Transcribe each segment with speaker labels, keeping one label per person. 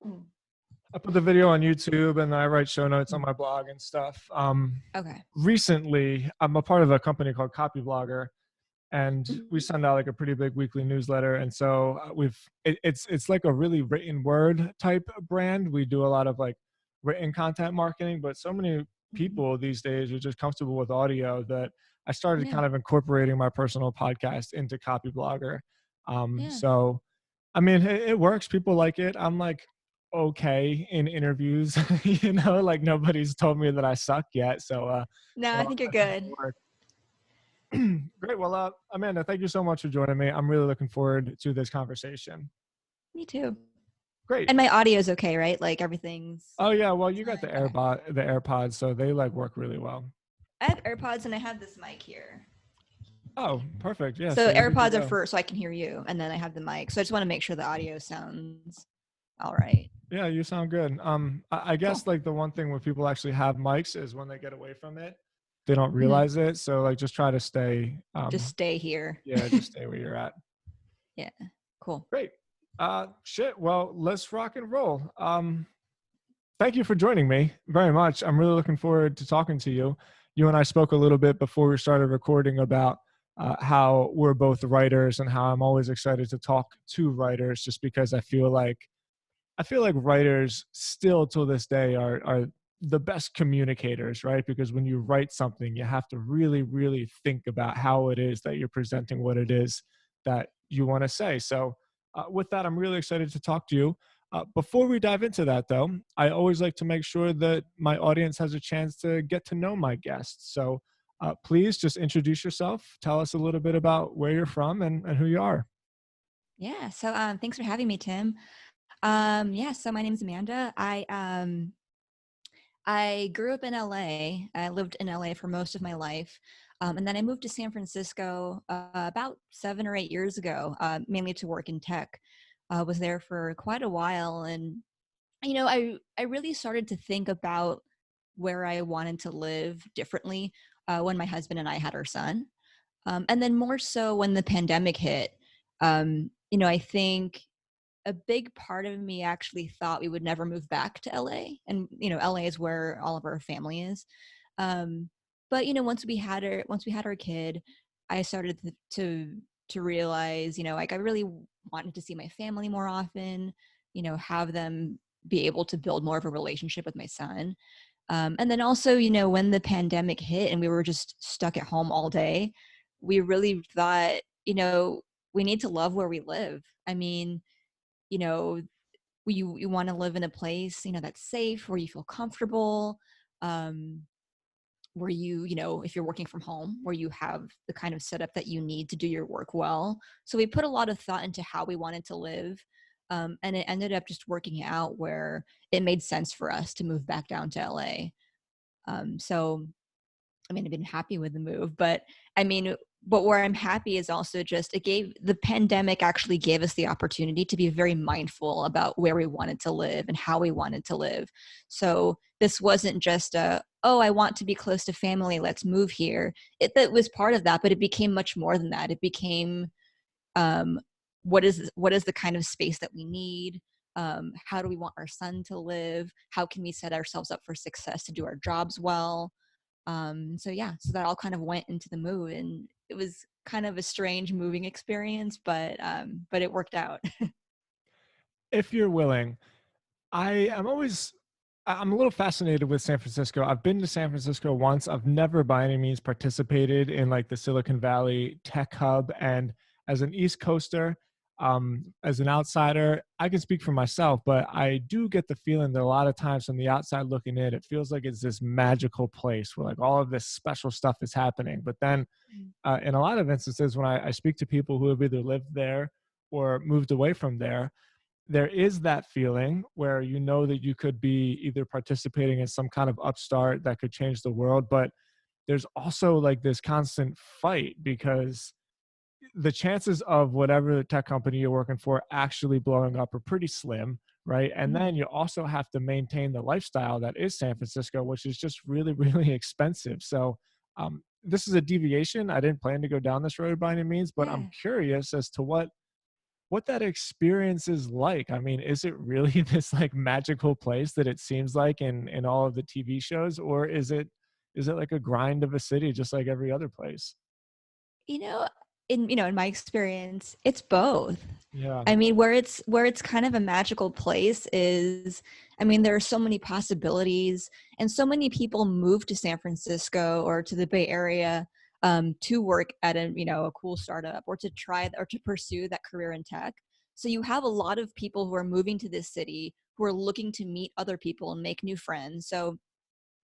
Speaker 1: Mm.
Speaker 2: I put the video on YouTube and I write show notes on my blog and stuff.
Speaker 1: Okay.
Speaker 2: Recently, I'm a part of a company called Copyblogger, and we
Speaker 1: Mhm.
Speaker 2: send out like a pretty big weekly newsletter. And so it's like a really written word type brand. We do a lot of like written content marketing, but so many
Speaker 1: Mhm.
Speaker 2: people these days are just comfortable with audio that I started
Speaker 1: Yeah.
Speaker 2: kind of incorporating my personal podcast into Copyblogger.
Speaker 1: Yeah.
Speaker 2: So I mean, it works. People like it. I'm like okay in interviews, like nobody's told me that I suck yet.
Speaker 1: No,
Speaker 2: So
Speaker 1: I think you're
Speaker 2: I think
Speaker 1: good.
Speaker 2: it'll work. Great. Well, Amanda, thank you so much for joining me. I'm really looking forward to this conversation.
Speaker 1: Me too.
Speaker 2: Great.
Speaker 1: And my audio is okay, right? Like everything's
Speaker 2: Oh yeah. Well, you got
Speaker 1: fine. Okay.
Speaker 2: the AirPods, so they like work really well.
Speaker 1: I have AirPods and I have this mic here.
Speaker 2: Oh, perfect. Yeah. So
Speaker 1: So
Speaker 2: you're good to
Speaker 1: AirPods are
Speaker 2: go.
Speaker 1: first so I can hear you, and then I have the mic. So I just want to make sure the audio sounds all right.
Speaker 2: Yeah, you sound good. I
Speaker 1: Cool.
Speaker 2: guess like the one thing when people actually have mics is when they get away from it, they don't
Speaker 1: Mhm.
Speaker 2: realize it. So like, just try to stay.
Speaker 1: Just stay here.
Speaker 2: Yeah, just stay where you're at.
Speaker 1: Yeah. Cool.
Speaker 2: Great. Shit. Well, let's rock and roll. Thank you for joining me very much. I'm really looking forward to talking to you. You and I spoke a little bit before we started recording about how we're both writers and how I'm always excited to talk to writers, just because I feel like writers still till this day are the best communicators, right? Because when you write something, you have to really, really think about how it is that you're presenting what it is that you want to say. So, with that, I'm really excited to talk to you. Before we dive into that, though, I always like to make sure that my audience has a chance to get to know my guests. So, please just introduce yourself. Tell us a little bit about where you're from and who you are.
Speaker 1: Yeah. So thanks for having me, Tim. Yeah, so my name's Amanda. I grew up in LA. I lived in LA for most of my life. And then I moved to San Francisco about 7 or 8 years ago, mainly to work in tech. Was there for quite a while. And, I really started to think about where I wanted to live differently when my husband and I had our son. And then more so when the pandemic hit. I think a big part of me actually thought we would never move back to LA. And, LA is where all of our family is. Um, but, once we had our kid, I started to realize, like I really wanted to see my family more often, have them be able to build more of a relationship with my son. And then also, when the pandemic hit and we were just stuck at home all day, we really thought, we need to love where we live. I mean, you know, you want to live in a place, that's safe, where you feel comfortable, um, where if you're working from home, where you have the kind of setup that you need to do your work well. So we put a lot of thought into how we wanted to live. And it ended up just working out where it made sense for us to move back down to LA. So I mean, I've been happy with the move, but where I'm happy is also just the pandemic actually gave us the opportunity to be very mindful about where we wanted to live and how we wanted to live. So this wasn't just oh, I want to be close to family, let's move here. That was part of that, but it became much more than that. It became, um, what is the kind of space that we need? How do we want our son to live? How can we set ourselves up for success to do our jobs well? So yeah, so that all kind of went into the move, and it was kind of a strange moving experience, but it worked out.
Speaker 2: If you're willing, I'm a little fascinated with San Francisco. I've been to San Francisco once. I've never by any means participated in like the Silicon Valley tech hub. And as an East Coaster, as an outsider, I can speak for myself, but I do get the feeling that a lot of times from the outside looking in, it feels like it's this magical place where like all of this special stuff is happening. But then in a lot of instances, when I speak to people who have either lived there or moved away from there is that feeling where you know that you could be either participating in some kind of upstart that could change the world, but there's also like this constant fight because the chances of whatever tech company you're working for actually blowing up are pretty slim, right? And then
Speaker 1: Mhm.
Speaker 2: you also have to maintain the lifestyle that is San Francisco, which is just really, really expensive. So this is a deviation. I didn't plan to go down this road by any means, but I'm
Speaker 1: Yeah.
Speaker 2: curious as to what what that experience is like. I mean, is it really this like magical place that it seems like in all of the TV shows, or is it like a grind of a city just like every other place?
Speaker 1: You know, in my experience, it's both.
Speaker 2: Yeah.
Speaker 1: I mean, where it's kind of a magical place is, I mean, there are so many possibilities, and so many people move to San Francisco or to the Bay Area to work at a cool startup, or to try or to pursue that career in tech. So you have a lot of people who are moving to this city who are looking to meet other people and make new friends. So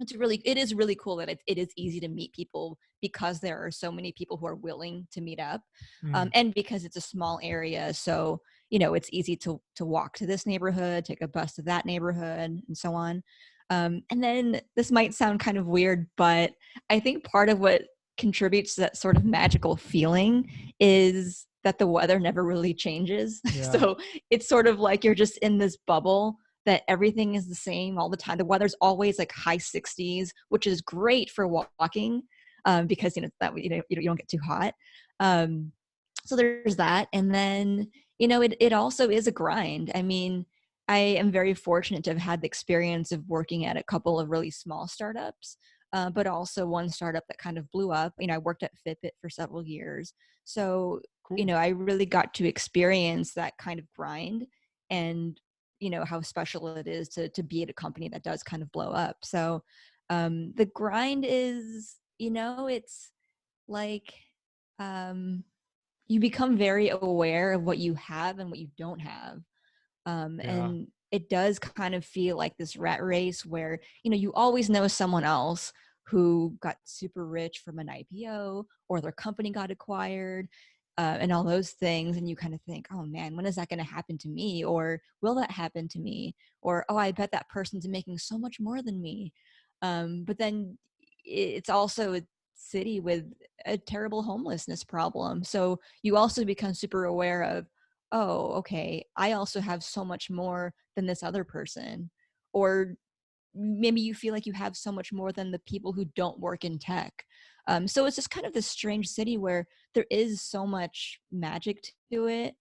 Speaker 1: it is really cool that it is easy to meet people because there are so many people who are willing to meet up,
Speaker 2: Mm,
Speaker 1: and because it's a small area, so it's easy to walk to this neighborhood, take a bus to that neighborhood, and so on. And then this might sound kind of weird, but I think part of what contributes to that sort of magical feeling is that the weather never really changes.
Speaker 2: yeah.
Speaker 1: So it's sort of like you're just in this bubble that everything is the same all the time. The weather's always like high 60s, which is great for walking, because that you don't get too hot. Um, so there's that, and then it also is a grind. I mean, I am very fortunate to have had the experience of working at a couple of really small startups, but also one startup that kind of blew up. I worked at Fitbit for several years, so
Speaker 2: Cool.
Speaker 1: I really got to experience that kind of grind, and how special it is to be at a company that does kind of blow up. So the grind is, it's like, um you become very aware of what you have and what you don't have.
Speaker 2: Yeah.
Speaker 1: And it does kind of feel like this rat race where, you always know someone else who got super rich from an IPO, or their company got acquired, and all those things. And you kind of think, oh man, when is that going to happen to me? Or will that happen to me? Or, oh, I bet that person's making so much more than me. But then it's also a city with a terrible homelessness problem. So you also become super aware of, oh, okay, I also have so much more than this other person. Or maybe you feel like you have so much more than the people who don't work in tech. So it's just kind of this strange city where there is so much magic to it,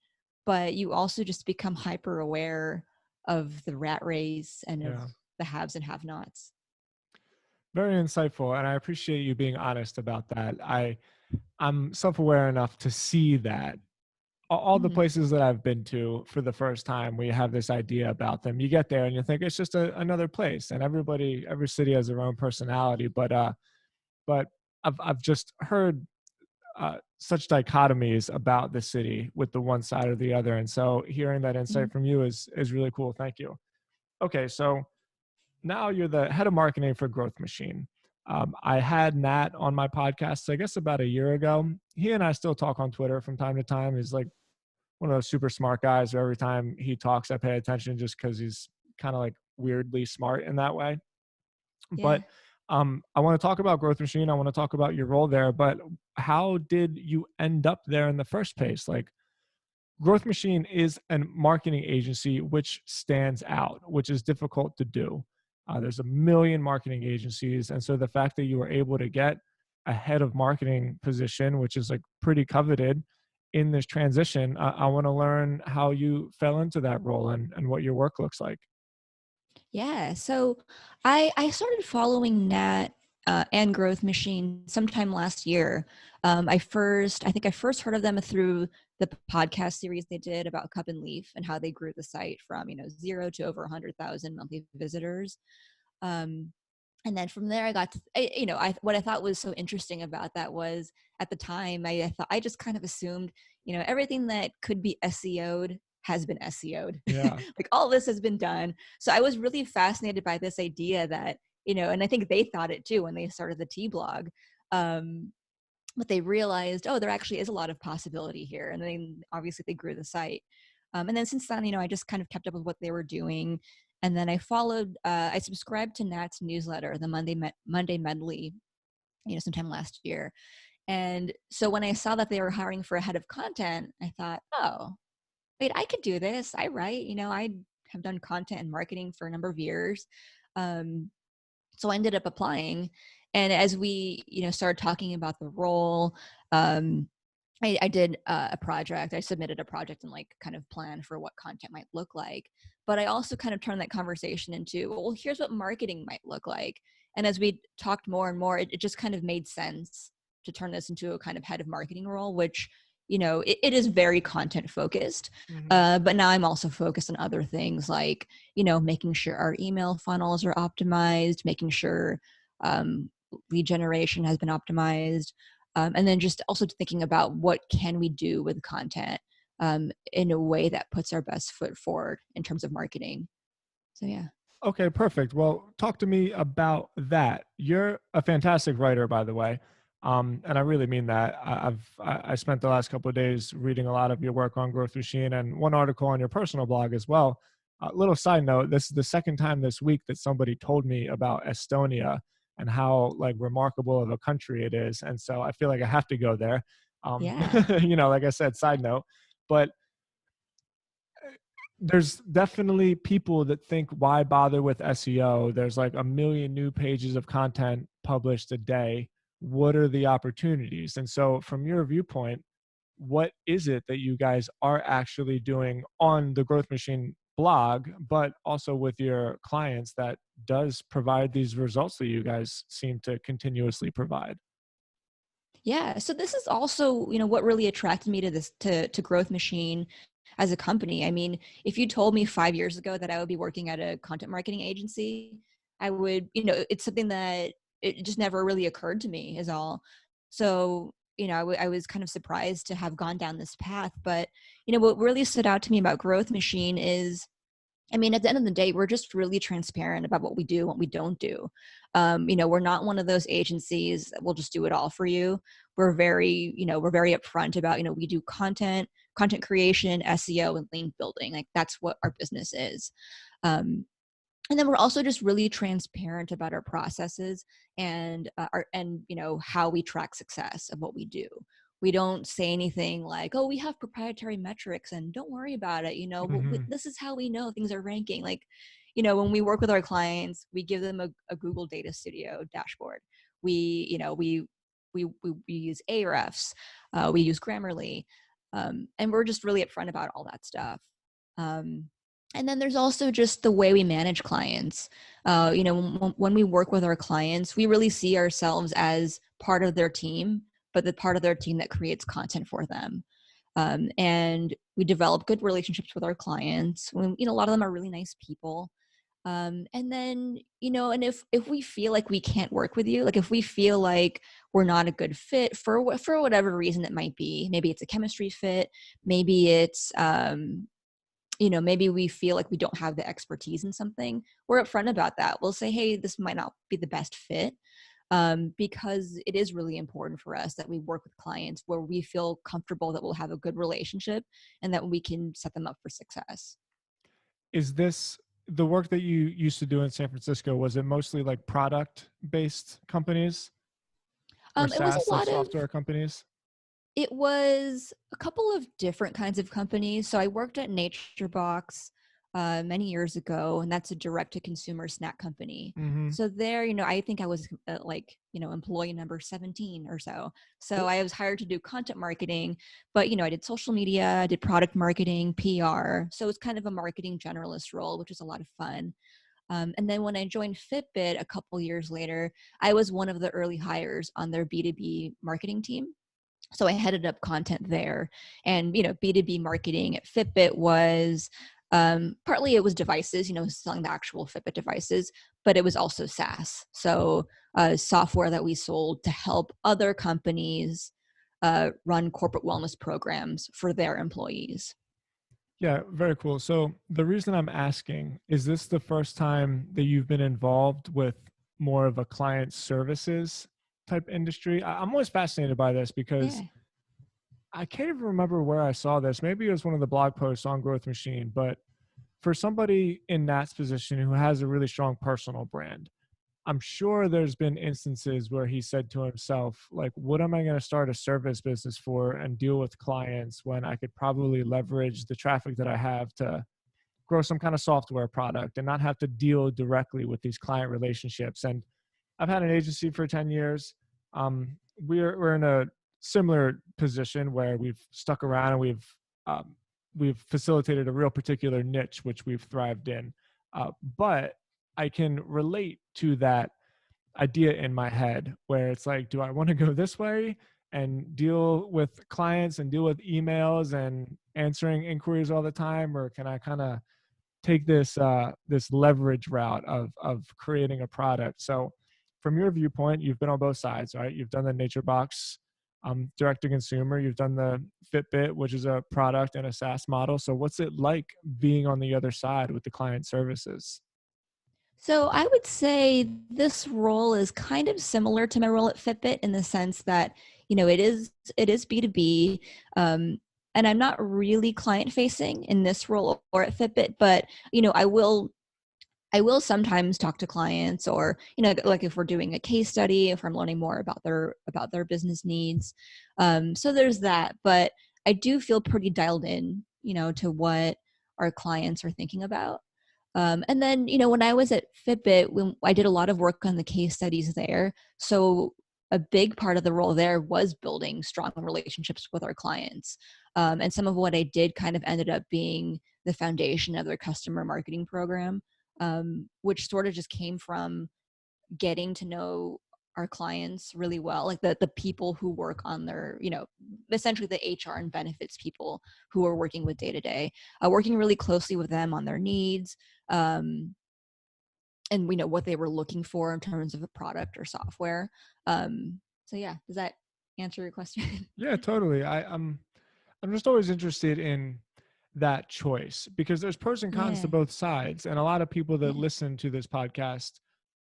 Speaker 1: but you also just become hyper aware of the rat race and of
Speaker 2: Yeah.
Speaker 1: the haves and have nots.
Speaker 2: Very insightful, and I appreciate you being honest about that. I'm self-aware enough to see that all the
Speaker 1: Mm-hmm.
Speaker 2: places that I've been to for the first time, we have this idea about them. You get there and you think it's just another place, and every city has their own personality. But I've just heard such dichotomies about the city with the one side or the other, and so hearing that
Speaker 1: Mm-hmm.
Speaker 2: insight from you is really cool. Thank you. Okay, so now you're the head of marketing for Growth Machine. I had Nat on my podcast, I guess about a year ago. He and I still talk on Twitter from time to time. He's like one of those super smart guys where every time he talks, I pay attention just because he's kind of like weirdly smart in that way.
Speaker 1: Yeah.
Speaker 2: But I want to talk about Growth Machine. I want to talk about your role there. But how did you end up there in the first place? Like, Growth Machine is a marketing agency which stands out, which is difficult to do. There's a million marketing agencies. And so the fact that you were able to get a head of marketing position, which is like pretty coveted in this transition, I want to learn how you fell into that role and what your work looks like.
Speaker 1: Yeah. So I started following Nat and Growth Machine sometime last year. I think I first heard of them through the podcast series they did about Cup and Leaf and how they grew the site from, zero to over 100,000 monthly visitors. Um, and then from there, I got to, what I thought was so interesting about that was, at the time, I thought, I just kind of assumed, everything that could be SEO'd has been SEO'd.
Speaker 2: Yeah.
Speaker 1: Like, all this has been done. So I was really fascinated by this idea that, and I think they thought it too when they started the T blog. Um, but they realized, oh, there actually is a lot of possibility here. And then obviously they grew the site. And then since then, I just kind of kept up with what they were doing. And then I subscribed to Nat's newsletter, the Monday Medley, sometime last year. And so when I saw that they were hiring for a head of content, I thought, oh, wait, I could do this. I write, I have done content and marketing for a number of years. Um, so I ended up applying. And as we, started talking about the role, um, I did a project. I submitted a project and like kind of planned for what content might look like. But I also kind of turned that conversation into, well, here's what marketing might look like. And as we talked more and more, it just kind of made sense to turn this into a kind of head of marketing role, which, it is very content focused.
Speaker 2: Hmm.
Speaker 1: But now I'm also focused on other things like, making sure our email funnels are optimized, making sure lead generation has been optimized, and then just also thinking about what can we do with content in a way that puts our best foot forward in terms of marketing. So yeah.
Speaker 2: Okay, perfect. Well, talk to me about that. You're a fantastic writer, by the way, and I really mean that. I spent the last couple of days reading a lot of your work on Growth Machine and one article on your personal blog as well. Little side note: this is the second time this week that somebody told me about Estonia and how like remarkable of a country it is, and so I feel like I have to go there.
Speaker 1: Yeah.
Speaker 2: Like I said, side note, but there's definitely people that think why bother with SEO? There's like a million new pages of content published a day. What are the opportunities? And so, from your viewpoint, what is it that you guys are actually doing on the Growth Machine blog, but also with your clients that does provide these results that you guys seem to continuously provide?
Speaker 1: Yeah. So this is also, what really attracted me to this to Growth Machine as a company. I mean, if you told me 5 years ago that I would be working at a content marketing agency, I would, it's something that it just never really occurred to me is all. So, I was kind of surprised to have gone down this path. But, what really stood out to me about Growth Machine is, I mean, at the end of the day, we're just really transparent about what we do, what we don't do. We're not one of those agencies that will just do it all for you. We're very upfront about, we do content creation, SEO, and link building. Like that's what our business is. Um, and then we're also just really transparent about our processes and how we track success of what we do. We don't say anything like, oh, we have proprietary metrics and don't worry about it,
Speaker 2: Hmm.
Speaker 1: this is how we know things are ranking. Like, when we work with our clients, we give them a Google Data Studio dashboard. We you know we use Ahrefs, we use Grammarly, and we're just really upfront about all that stuff. um, and then there's also just the way we manage clients. When we work with our clients, we really see ourselves as part of their team, but the part of their team that creates content for them. And we develop good relationships with our clients. A lot of them are really nice people. And then, and if we feel like we can't work with you, like if we feel like we're not a good fit for whatever reason it might be, maybe it's a chemistry fit, maybe it's maybe we feel like we don't have the expertise in something, we're upfront about that. We'll say, hey, this might not be the best fit, because it is really important for us that we work with clients where we feel comfortable that we'll have a good relationship and that we can set them up for success.
Speaker 2: Is this the work that you used to do in San Francisco? Was it mostly like product based companies or
Speaker 1: It was
Speaker 2: SaaS,
Speaker 1: a
Speaker 2: like
Speaker 1: lot of
Speaker 2: software companies?
Speaker 1: It was a couple of different kinds of companies. So I worked at NatureBox many years ago, and that's a direct-to-consumer snack company.
Speaker 2: Hmm.
Speaker 1: So there, I think I was employee number 17 or so. So I was hired to do content marketing, but I did social media, I did product marketing, PR. So it's kind of a marketing generalist role, which is a lot of fun. And then when I joined Fitbit a couple years later, I was one of the early hires on their B2B marketing team. So I headed up content there. And B2B marketing at Fitbit was, partly it was devices, selling the actual Fitbit devices, but it was also SaaS, so software that we sold to help other companies run corporate wellness programs for their employees.
Speaker 2: Yeah, very cool. So the reason I'm asking, is this the first time that you've been involved with more of a client services type industry? I'm always fascinated by this because
Speaker 1: Yeah.
Speaker 2: I can't even remember where I saw this. Maybe it was one of the blog posts on Growth Machine, but for somebody in Nat's position who has a really strong personal brand, I'm sure there's been instances where he said to himself, like, what am I going to start a service business for and deal with clients when I could probably leverage the traffic that I have to grow some kind of software product and not have to deal directly with these client relationships? And I've had an agency for 10 years. We're in a similar position where we've stuck around and um, we've facilitated a real particular niche which we've thrived in. But I can relate to that idea in my head where it's like, do I want to go this way and deal with clients and deal with emails and answering inquiries all the time, or can I kind of take this leverage route of creating a product? So from your viewpoint, you've been on both sides, right? You've done the NatureBox direct to consumer, you've done the FitBit, which is a product and a SaaS model. So what's it like being on the other side with the client services?
Speaker 1: So I would say this role is kind of similar to my role at Fitbit in the sense that, it is B2B. And I'm not really client facing in this role or at Fitbit, but I will sometimes talk to clients, or like if we're doing a case study, if I'm learning more about their business needs. So there's that, but I do feel pretty dialed in, to what our clients are thinking about. And then, when I was at Fitbit, when I did a lot of work on the case studies there, so a big part of the role there was building strong relationships with our clients. And some of what I did kind of ended up being the foundation of their customer marketing program, which sort of just came from getting to know our clients really well, like the people who work on their, essentially the HR and benefits people who are working with day to day, working really closely with them on their needs, um, and we know what they were looking for in terms of a product or software. So yeah, does that answer your question?
Speaker 2: Yeah, totally. I'm just always interested in that choice because there's pros and cons to
Speaker 1: Yeah,
Speaker 2: both sides. And a lot of people that
Speaker 1: yeah,
Speaker 2: listen to this podcast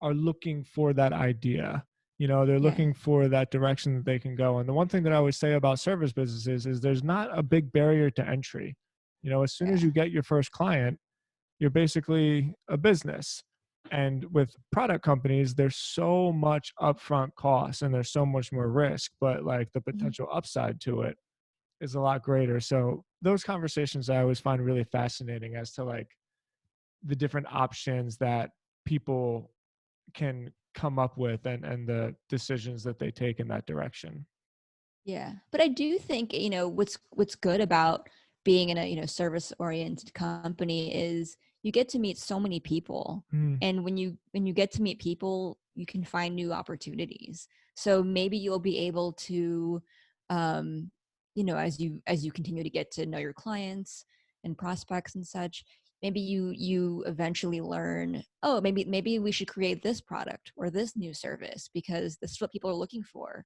Speaker 2: are looking for that idea. They're
Speaker 1: yeah,
Speaker 2: looking for that direction that they can go. And the one thing that I always say about service businesses is there's not a big barrier to entry. As soon as
Speaker 1: yeah.
Speaker 2: you get your first client, you're basically a business. And with product companies, there's so much upfront cost and there's so much more risk, but like the
Speaker 1: Mhm.
Speaker 2: potential upside to it is a lot greater. So those conversations I always find really fascinating as to like the different options that people can come up with and the decisions that they take in that direction.
Speaker 1: Yeah, but I do think, what's good about being in a, service oriented company is you get to meet so many people.
Speaker 2: Mm,
Speaker 1: And when you get to meet people, you can find new opportunities. So maybe you'll be able to, um as you continue to get to know your clients and prospects and such, maybe you eventually learn, oh, maybe we should create this product or this new service because this is what people are looking for.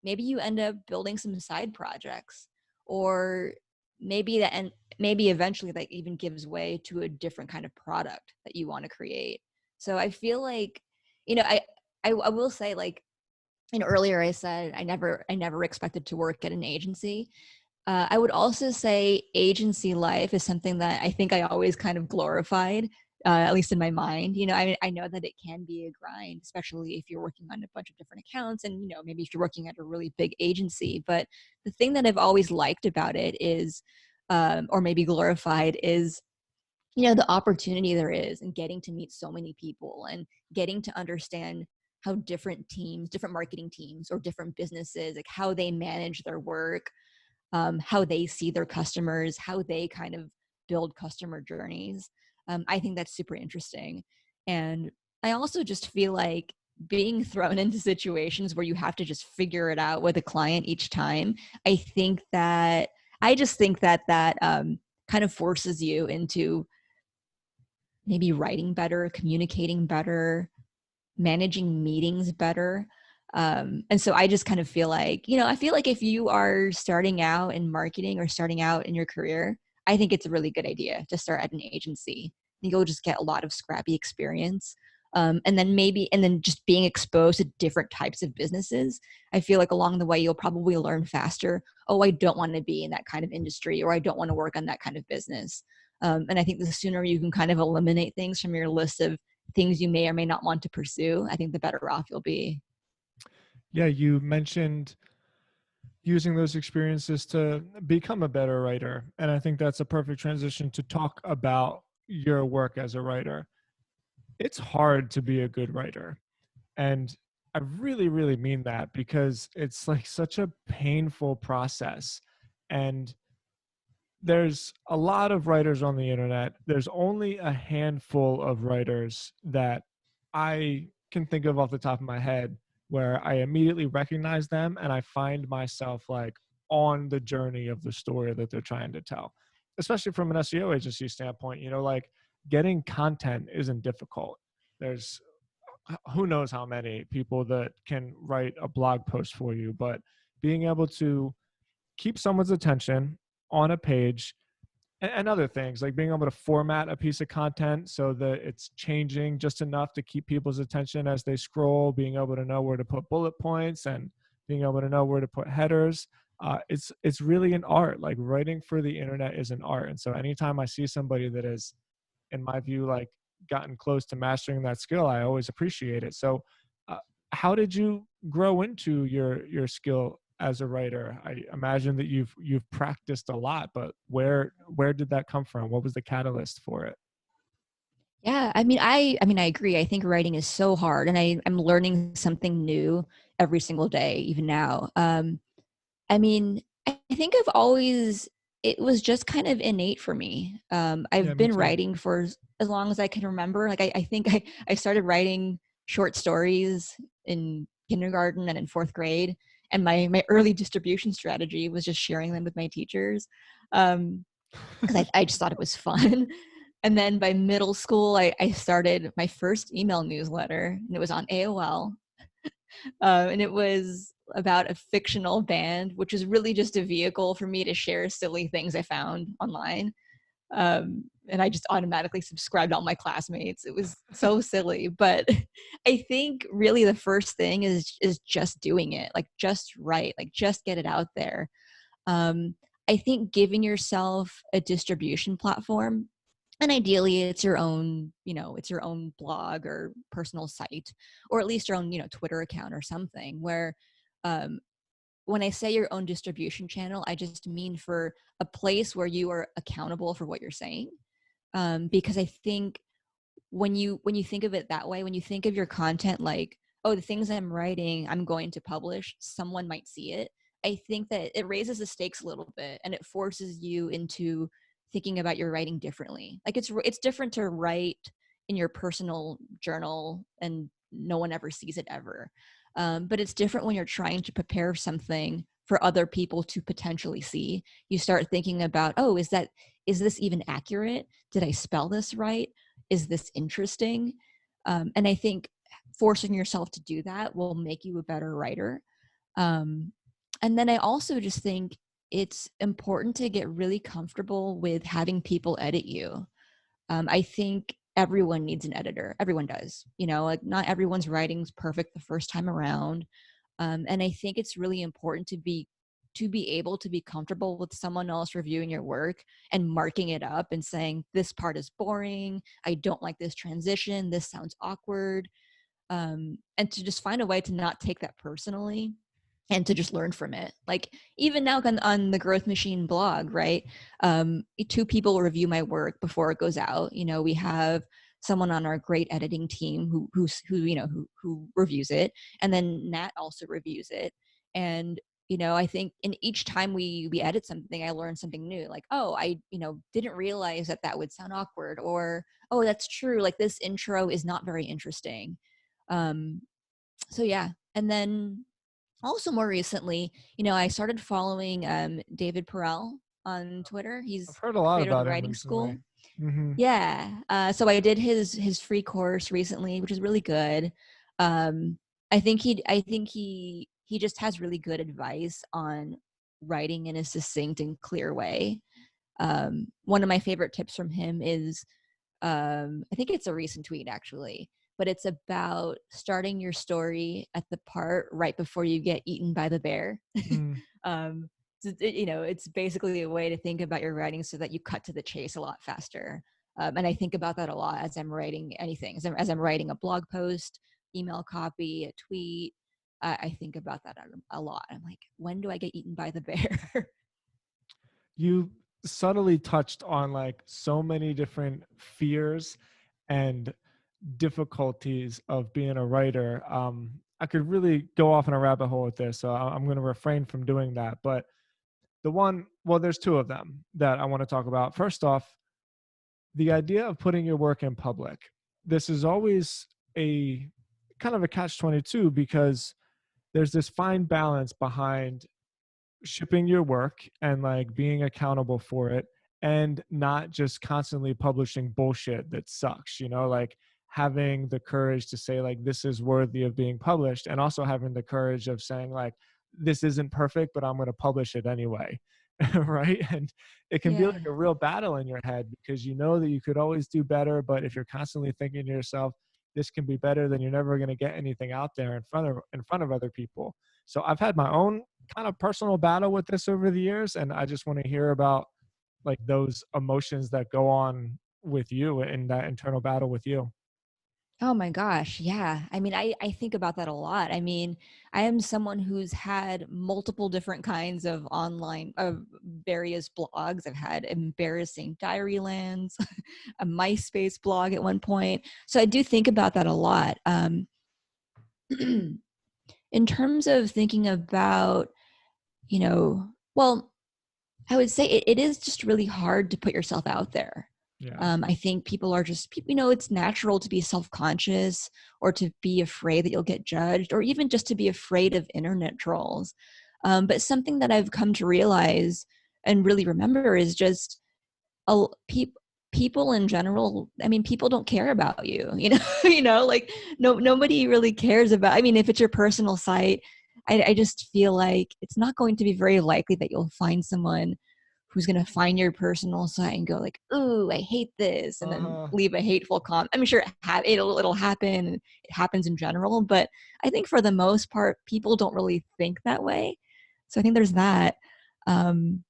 Speaker 1: Maybe you end up building some side projects, or maybe eventually that even gives way to a different kind of product that you want to create. So I feel like, I will say, like, earlier I said I never expected to work at an agency. I would also say agency life is something that I think I always kind of glorified, at least in my mind. I know that it can be a grind, especially if you're working on a bunch of different accounts and, maybe if you're working at a really big agency. But the thing that I've always liked about it is, or maybe glorified, is, the opportunity there is and getting to meet so many people and getting to understand how different marketing teams or different businesses, like how they manage their work, how they see their customers, how they kind of build customer journeys. I think that's super interesting. And I also just feel like being thrown into situations where you have to just figure it out with a client each time. I just think that kind of forces you into maybe writing better, communicating better, managing meetings better. And so I just kind of feel like, I feel like if you are starting out in marketing or starting out in your career, I think it's a really good idea to start at an agency. I think you'll just get a lot of scrappy experience. And then just being exposed to different types of businesses. I feel like along the way, you'll probably learn faster. Oh, I don't want to be in that kind of industry, or I don't want to work on that kind of business. And I think the sooner you can kind of eliminate things from your list of things you may or may not want to pursue, I think the better off you'll be.
Speaker 2: yeah, you mentioned using those experiences to become a better writer. And I think that's a perfect transition to talk about your work as a writer. It's hard to be a good writer. And I really, really mean that, because it's like such a painful process. And there's a lot of writers on the internet. There's only a handful of writers that I can think of off the top of my head where I immediately recognize them and I find myself like on the journey of the story that they're trying to tell. Especially from an SEO agency standpoint, like getting content isn't difficult. There's who knows how many people that can write a blog post for you, but being able to keep someone's attention on a page, and other things like being able to format a piece of content so that it's changing just enough to keep people's attention as they scroll, being able to know where to put bullet points and being able to know where to put headers. It's really an art. Like writing for the internet is an art. And so anytime I see somebody that is, in my view, like gotten close to mastering that skill, I always appreciate it. So uh, how did you grow into your skill as a writer? I imagine that you've practiced a lot, but where did that come from? What was the catalyst for it?
Speaker 1: Yeah, I mean, I agree. I think writing is so hard, and I'm learning something new every single day, even now. I mean, I think I've always it was just kind of innate for me.
Speaker 2: Yeah,
Speaker 1: I've
Speaker 2: me
Speaker 1: been
Speaker 2: too.
Speaker 1: writing for as long as I can remember. Like I think I started writing short stories in kindergarten and in fourth grade, and my early distribution strategy was just sharing them with my teachers. Because I just thought it was fun. And then by middle school, I started my first email newsletter, and it was on AOL. And it was about a fictional band, which is really just a vehicle for me to share silly things I found online. And I just automatically subscribed all my classmates. It was so silly, but I think really the first thing is just doing it, like just write, like just get it out there. um, I think giving yourself a distribution platform, and ideally it's your own, it's your own blog or personal site, or at least your own, Twitter account or something where, um, when I say your own distribution channel, I just mean for a place where you are accountable for what you're saying. Because I think when you think of it that way, when you think of your content like, oh, the things I'm writing I'm going to publish, someone might see it. I think that it raises the stakes a little bit, and it forces you into thinking about your writing differently. Like it's different to write in your personal journal and no one ever sees it ever. But it's different when you're trying to prepare something for other people to potentially see. You start thinking about, oh, is this even accurate? Did I spell this right? Is this interesting? And I think forcing yourself to do that will make you a better writer. Um, and then I also just think it's important to get really comfortable with having people edit you. I think everyone needs an editor. Everyone does. Like not everyone's writing's perfect the first time around. And I think it's really important to be able to be comfortable with someone else reviewing your work and marking it up and saying, this part is boring, I don't like this transition, this sounds awkward. And to just find a way to not take that personally and to just learn from it. Like even now on the Growth Machine blog, right? Two people review my work before it goes out. We have someone on our great editing team who reviews it, and then Nat also reviews it. And I think in each time we edit something, I learn something new. Like, oh, I didn't realize that would sound awkward, or oh, that's true. Like this intro is not very interesting. Um, so yeah, and then also more recently, I started following David Perel on Twitter.
Speaker 2: I've
Speaker 1: He's
Speaker 2: heard a
Speaker 1: the
Speaker 2: lot
Speaker 1: creator of the
Speaker 2: about him
Speaker 1: Writing School.
Speaker 2: recently. Hmm.
Speaker 1: Yeah. So I did his free course recently, which is really good. Um, I think he just has really good advice on writing in a succinct and clear way. One of my favorite tips from him is, I think it's a recent tweet actually, but it's about starting your story at the part right before you get eaten by the bear.
Speaker 2: Mm.
Speaker 1: um, it's basically a way to think about your writing so that you cut to the chase a lot faster. And I think about that a lot as I'm writing anything, as I'm writing a blog post, email copy, a tweet. I think about that a lot. I'm like, when do I get eaten by the bear?
Speaker 2: You subtly touched on like so many different fears and difficulties of being a writer. I could really go off in a rabbit hole with this, so I'm going to refrain from doing that. But there's two of them that I want to talk about. First off, the idea of putting your work in public. This is always a kind of a catch 22 because there's this fine balance behind shipping your work and like being accountable for it and not just constantly publishing bullshit that sucks, like having the courage to say like this is worthy of being published, and also having the courage of saying like this isn't perfect but I'm going to publish it anyway. Right? And it can be
Speaker 1: Yeah.
Speaker 2: like a real battle in your head because you know that you could always do better, but if you're constantly thinking to yourself this can be better, then you're never going to get anything out there in front of other people. So I've had my own kind of personal battle with this over the years, and I just want to hear about like those emotions that go on with you in that internal battle with you.
Speaker 1: Oh my gosh, yeah. I mean, I think about that a lot. I mean, I am someone who's had multiple different kinds of online of various blogs. I've had embarrassing diary lands, a MySpace blog at one point. So I do think about that a lot. In terms of thinking about, well, I would say it is just really hard to put yourself out there.
Speaker 2: Yeah.
Speaker 1: I think people are just, it's natural to be self-conscious or to be afraid that you'll get judged or even just to be afraid of internet trolls. But something that I've come to realize and really remember is just a, people in general. I mean, people don't care about you, like nobody really cares about, I mean, if it's your personal site, I just feel like it's not going to be very likely that you'll find someone who's going to find your personal site and go like, "Ooh, I hate this," and then
Speaker 2: Uh-huh.
Speaker 1: leave a hateful comment. I'm sure it'll happen. It happens in general, but I think for the most part, people don't really think that way. So I think there's that. Um,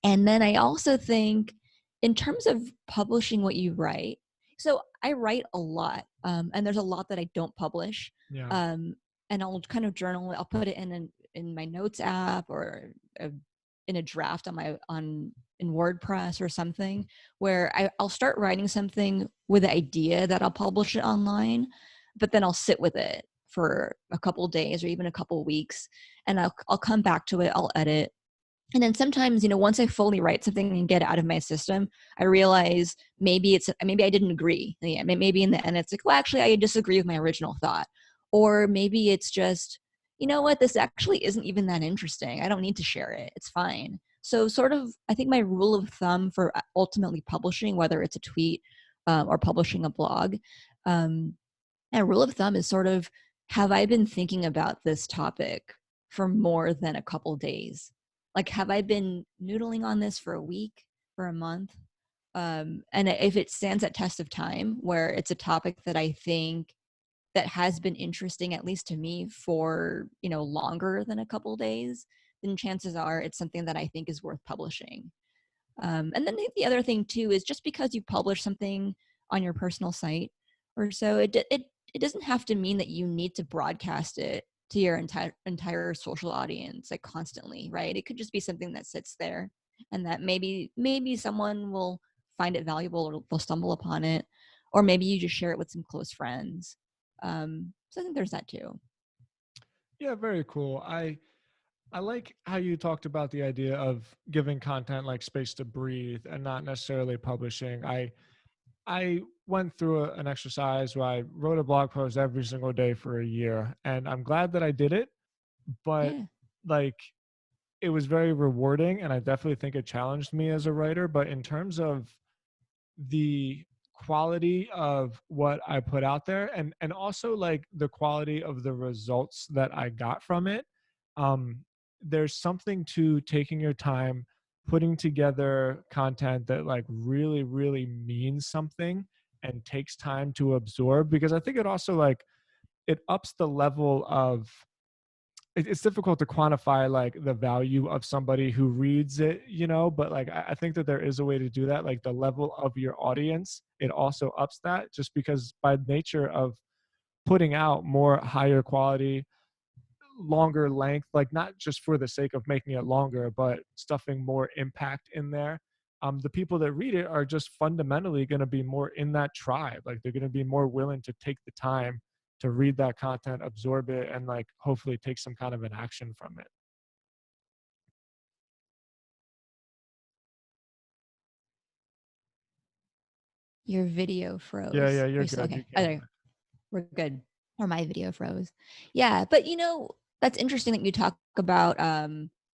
Speaker 1: and then I also think, in terms of publishing what you write, so I write a lot, and there's a lot that I don't publish.
Speaker 2: Yeah.
Speaker 1: Um, and I'll kind of journal it. I'll put it in my notes app or a, in a draft on my on in WordPress or something, where I'll start writing something with the idea that I'll publish it online, but then I'll sit with it for a couple days or even a couple weeks, and I'll come back to it. I'll edit, and then sometimes, once I fully write something and get it out of my system, I realize maybe I didn't agree. Yeah, maybe in the end it's like, well, actually I disagree with my original thought. Or maybe it's just, you know what, this actually isn't even that interesting. I don't need to share it. It's fine. So sort of, I think my rule of thumb for ultimately publishing, whether it's a tweet or publishing a blog, um, a rule of thumb is sort of, have I been thinking about this topic for more than a couple days? Like, have I been noodling on this for a week, for a month? And if it stands that test of time, where it's a topic that I think that has been interesting, at least to me, for, longer than a couple days, then chances are it's something that I think is worth publishing. And then the other thing too is, just because you publish something on your personal site or so, it doesn't have to mean that you need to broadcast it to your entire social audience like constantly, right? It could just be something that sits there, and that maybe someone will find it valuable or they'll stumble upon it, or maybe you just share it with some close friends. So I think there's that too.
Speaker 2: Yeah, very cool. I like how you talked about the idea of giving content like space to breathe and not necessarily publishing. I went through an exercise where I wrote a blog post every single day for a year, and I'm glad that I did it, but
Speaker 1: Yeah.
Speaker 2: like it was very rewarding, and I definitely think it challenged me as a writer. But in terms of the quality of what I put out there, and also like the quality of the results that I got from it, um there's something to taking your time, putting together content that like really really means something and takes time to absorb, because I think it also like it ups the level of it's difficult to quantify like the value of somebody who reads it, but like I think that there is a way to do that. Like the level of your audience, it also ups that, just because by nature of putting out more higher quality, longer length, like not just for the sake of making it longer, but stuffing more impact in there. The people that read it are just fundamentally going to be more in that tribe. Like they're going to be more willing to take the time to read that content, absorb it, and like hopefully take some kind of an action from it.
Speaker 1: Your video
Speaker 2: Yeah,
Speaker 1: froze.
Speaker 2: yeah,
Speaker 1: Are
Speaker 2: you're
Speaker 1: you still
Speaker 2: good. You
Speaker 1: okay?
Speaker 2: came
Speaker 1: Okay,
Speaker 2: back.
Speaker 1: we're good. Or my video froze. Yeah, but that's interesting that you talk about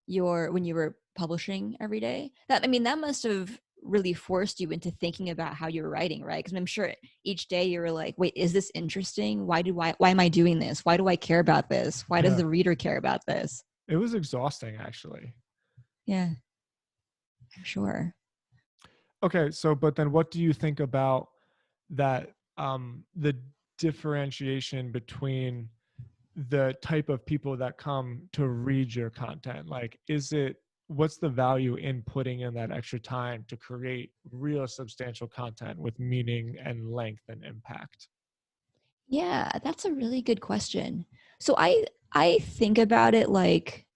Speaker 1: your when you were publishing every day. That must have really forced you into thinking about how you were writing, right? Because I'm sure each day you were like, wait, is this interesting? Why am I doing this? Why do I care about this? Why does
Speaker 2: Yeah,
Speaker 1: the reader care about this?
Speaker 2: it was exhausting actually.
Speaker 1: Yeah, I'm sure.
Speaker 2: Okay, so but then what do you think about that the differentiation between the type of people that come to read your content? Like, what's the value in putting in that extra time to create real substantial content with meaning and length and impact?
Speaker 1: Yeah, that's a really good question. So I think about it like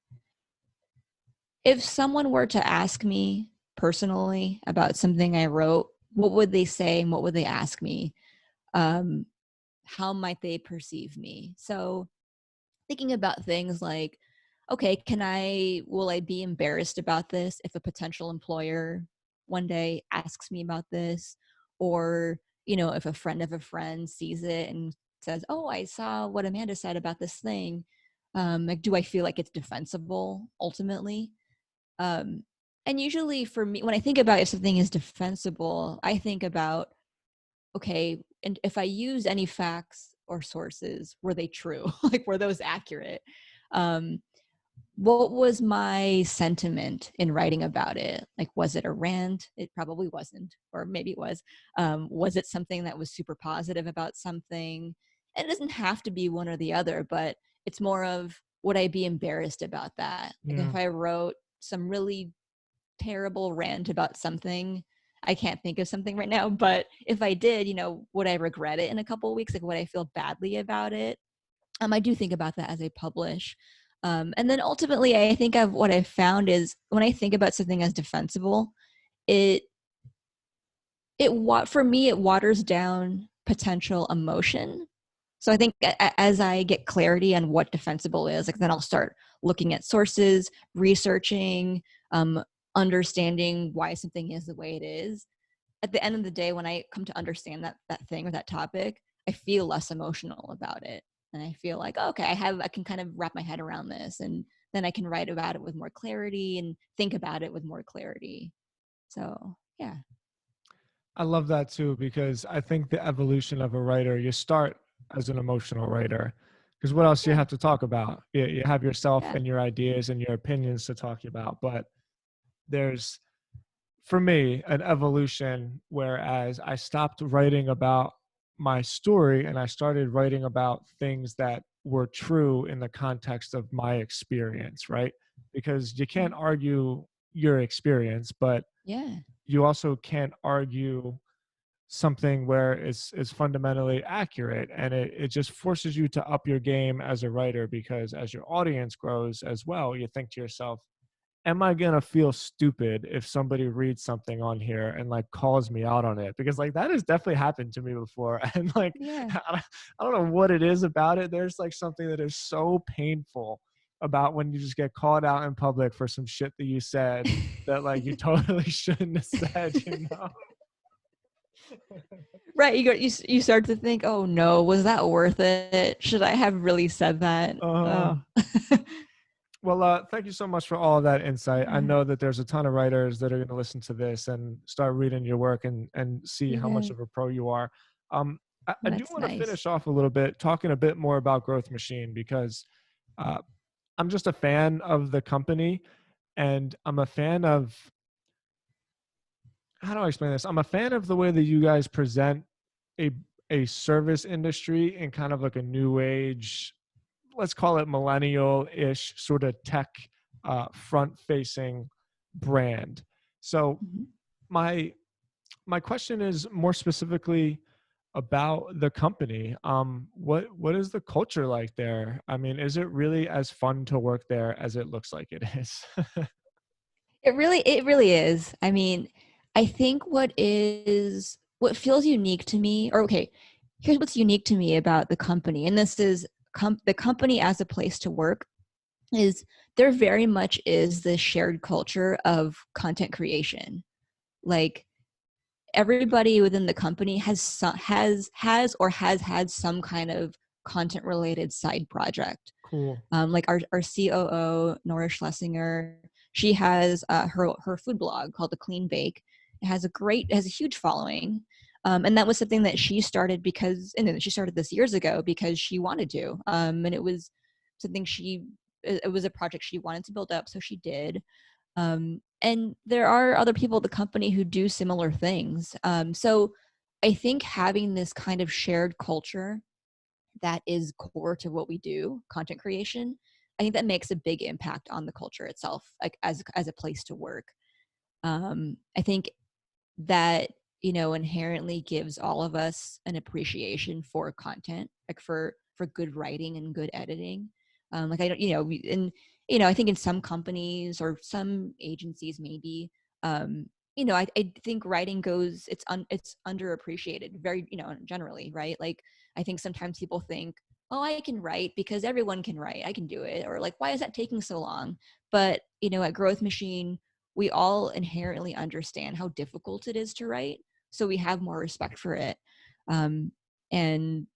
Speaker 1: if someone were to ask me personally about something I wrote, what would they say and what would they ask me? Um, how might they perceive me? So thinking about things like, okay, will I be embarrassed about this if a potential employer one day asks me about this? Or, if a friend of a friend sees it and says, oh, I saw what Amanda said about this thing. Like, do I feel like it's defensible ultimately? Um, and usually for me, when I think about if something is defensible, I think about, okay, and if I use any facts or sources, were they true? Like, were those accurate? Um, what was my sentiment in writing about it? Like, was it a rant? It probably wasn't, or maybe it was. Was it something that was super positive about something? And it doesn't have to be one or the other, but it's more of, would I be embarrassed about that? Like,
Speaker 2: Yeah.
Speaker 1: if I wrote some really terrible rant about something, I can't think of something right now, but if I did, would I regret it in a couple of weeks? Like, would I feel badly about it? I do think about that as I publish. And then ultimately, I think of what I've found is when I think about something as defensible, it for me it waters down potential emotion. So I think as I get clarity on what defensible is, like then I'll start looking at sources, researching, um, understanding why something is the way it is. At the end of the day, when I come to understand that thing or that topic, I feel less emotional about it, and I feel like, oh, okay, I can kind of wrap my head around this, and then I can write about it with more clarity and think about it with more clarity. So yeah,
Speaker 2: I love that too, because I think the evolution of a writer, you start as an emotional writer, because what else you
Speaker 1: yeah,
Speaker 2: have to talk about? You have yourself
Speaker 1: yeah.
Speaker 2: and your ideas and your opinions to talk about, but there's, for me, an evolution, whereas I stopped writing about my story and I started writing about things that were true in the context of my experience, right? Because you can't
Speaker 1: Mhm.
Speaker 2: argue your experience, but
Speaker 1: Yeah.
Speaker 2: you also can't argue something where it's fundamentally accurate, and it just forces you to up your game as a writer, because as your audience grows as well, you think to yourself, am I gonna feel stupid if somebody reads something on here and like calls me out on it? Because like that has definitely happened to me before. And like
Speaker 1: Yeah.
Speaker 2: I don't know what it is about it. There's like something that is so painful about when you just get called out in public for some shit that you said that like you totally shouldn't have said, you know?
Speaker 1: Right. You start to think, oh no, was that worth it? Should I have really said that?
Speaker 2: uh
Speaker 1: Oh.
Speaker 2: Well, thank you so much for all of that insight. I
Speaker 1: Yeah.
Speaker 2: know that there's a ton of writers that are going to listen to this and start reading your work and see how
Speaker 1: Yeah.
Speaker 2: much of a pro you are. I do
Speaker 1: That's
Speaker 2: want to
Speaker 1: nice.
Speaker 2: finish off a little bit talking a bit more about Growth Machine, because uh, I'm just a fan of the company, and I'm a fan of, how do I explain this? I'm a fan of the way that you guys present a a service industry in kind of like a new age, let's call it millennial-ish sort of tech front-facing brand. So
Speaker 1: Mhm.
Speaker 2: my my question is more specifically about the company. What is the culture like there? I mean, is it really as fun to work there as it looks like it is?
Speaker 1: It really is. I mean, I think what feels unique to me, or okay, here's what's unique to me about the company, and this is the company as a place to work, is there very much is this shared culture of content creation. Like, everybody within the company has or has had some kind of content related side project.
Speaker 2: Cool.
Speaker 1: Like our COO, Nora Schlesinger, she has her food blog called The Clean Bake. It has a huge following. And that was something that she started she started this years ago because she wanted to. And it was something it was a project she wanted to build up. So she did. And there are other people at the company who do similar things. So I think having this kind of shared culture that is core to what we do, content creation, I think that makes a big impact on the culture itself, like as a place to work. I think that, inherently gives all of us an appreciation for content, like for good writing and good editing. Like I don't, I think in some companies or some agencies maybe, I think writing it's underappreciated very, generally, right? Like I think sometimes people think, oh, I can write because everyone can write, I can do it, or like, why is that taking so long? But at Growth Machine, we all inherently understand how difficult it is to write, so we have more respect for it. And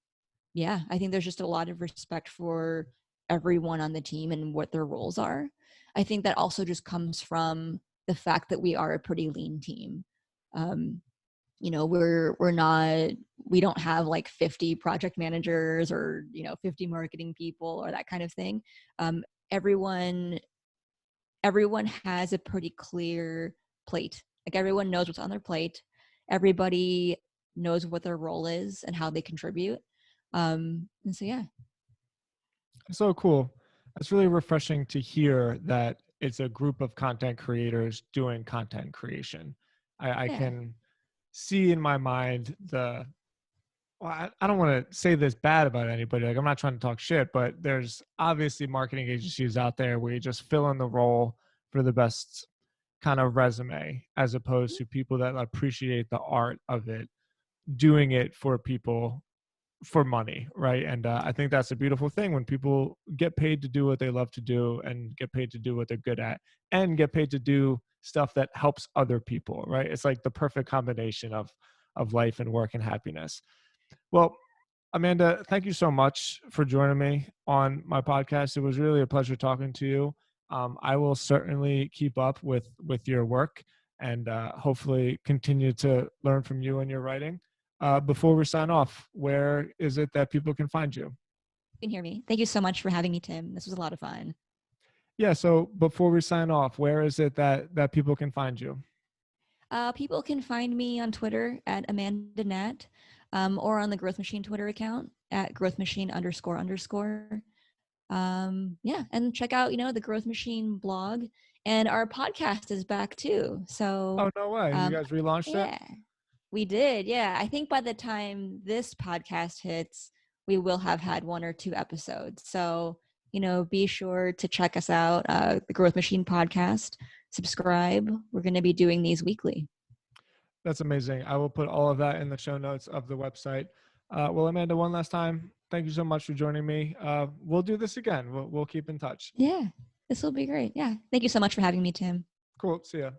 Speaker 1: yeah, I think there's just a lot of respect for everyone on the team and what their roles are. I think that also just comes from the fact that we are a pretty lean team. um, we're not, we don't have like 50 project managers or 50 marketing people or that kind of thing. um, everyone everyone has a pretty clear plate. Like everyone knows what's on their plate. Everybody knows what their role is and how they contribute. And so yeah.
Speaker 2: So cool. It's really refreshing to hear that it's a group of content creators doing content creation. I
Speaker 1: Yeah.
Speaker 2: can see in my mind well, I don't want to say this bad about anybody. Like, I'm not trying to talk shit, but there's obviously marketing agencies out there where you just fill in the role for the best kind of resume, as opposed to people that appreciate the art of it, doing it for people for money, right? And I think that's a beautiful thing when people get paid to do what they love to do and get paid to do what they're good at and get paid to do stuff that helps other people, right? It's like the perfect combination of life and work and happiness. Well, Amanda, thank you so much for joining me on my podcast. It was really a pleasure talking to you. I will certainly keep up with your work and hopefully continue to learn from you and your writing. Before we sign off, where is it that people can find you?
Speaker 1: You can hear me. Thank you so much for having me, Tim. This was a lot of fun.
Speaker 2: Yeah. So before we sign off, where is it that people can find you?
Speaker 1: People can find me on Twitter at Amanda Nat, or on the Growth Machine Twitter account at Growth Machine __. Yeah, and check out, the Growth Machine blog, and our podcast is back too. So
Speaker 2: Oh, no way. You
Speaker 1: um,
Speaker 2: guys relaunched it?
Speaker 1: yeah, we did. Yeah, I think by the time this podcast hits, we will have had one or two episodes. So, be sure to check us out, the Growth Machine podcast. Subscribe. We're going to be doing these weekly.
Speaker 2: That's amazing. I will put all of that in the show notes of the website. Well, Amanda, one last time, thank you so much for joining me. We'll do this again. We'll keep in touch.
Speaker 1: Yeah, this will be great. Yeah. Thank you so much for having me, Tim.
Speaker 2: Cool. See ya.